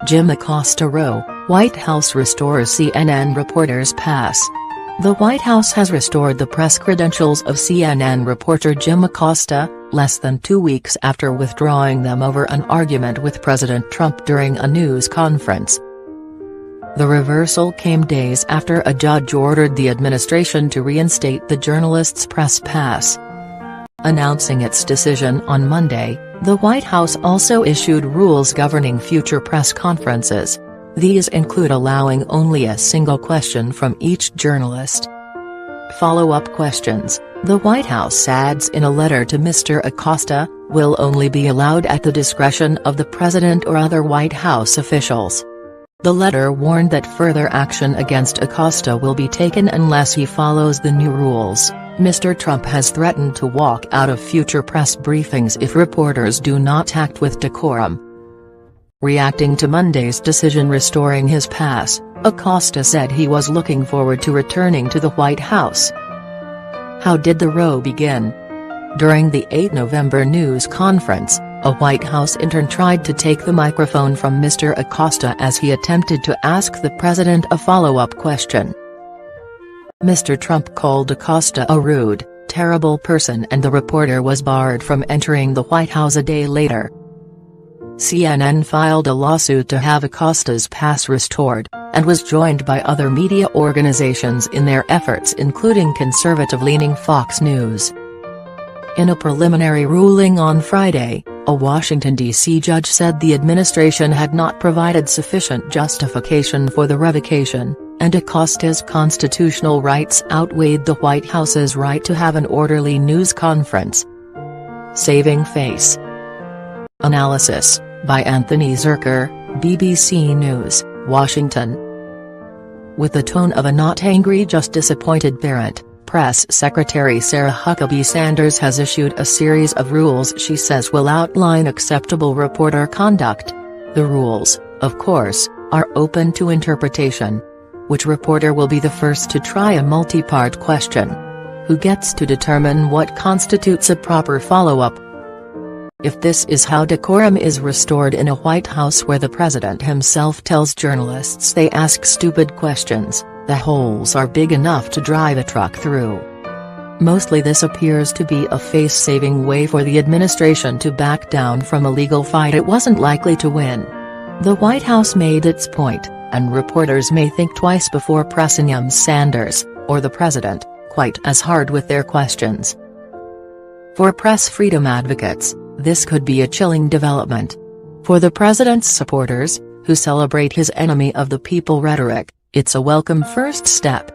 Jim Acosta Row, White House restores CNN reporter's pass. The White House has restored the press credentials of CNN reporter Jim Acosta, less than 2 weeks after withdrawing them over an argument with President Trump during a news conference. The reversal came days after a judge ordered the administration to reinstate the journalist's press pass. Announcing its decision on Monday, the White House also issued rules governing future press conferences. These include allowing only a single question from each journalist. Follow-up questions, the White House adds in a letter to Mr. Acosta, will only be allowed at the discretion of the president or other White House officials. The letter warned that further action against Acosta will be taken unless he follows the new rules. Mr. Trump has threatened to walk out of future press briefings if reporters do not act with decorum. Reacting to Monday's decision restoring his pass, Acosta said he was looking forward to returning to the White House. How did the row begin? During the 8 November news conference, a White House intern tried to take the microphone from Mr. Acosta as he attempted to ask the president a follow-up question. Mr. Trump called Acosta a rude, terrible person and the reporter was barred from entering the White House a day later. CNN filed a lawsuit to have Acosta's pass restored, and was joined by other media organizations in their efforts, including conservative-leaning Fox News. In a preliminary ruling on Friday, a Washington, D.C. judge said the administration had not provided sufficient justification for the revocation, and Acosta's constitutional rights outweighed the White House's right to have an orderly news conference. Saving face. Analysis, by Anthony Zurcher, BBC News, Washington. With the tone of a not angry just disappointed parent, Press Secretary Sarah Huckabee Sanders has issued a series of rules she says will outline acceptable reporter conduct. The rules, of course, are open to interpretation. Which reporter will be the first to try a multi-part question? Who gets to determine what constitutes a proper follow-up? If this is how decorum is restored in a White House where the president himself tells journalists they ask stupid questions, the holes are big enough to drive a truck through. Mostly this appears to be a face-saving way for the administration to back down from a legal fight it wasn't likely to win. The White House made its point, and reporters may think twice before pressing Sanders, or the president, quite as hard with their questions. For press freedom advocates, this could be a chilling development. For the president's supporters, who celebrate his enemy of the people rhetoric, it's a welcome first step.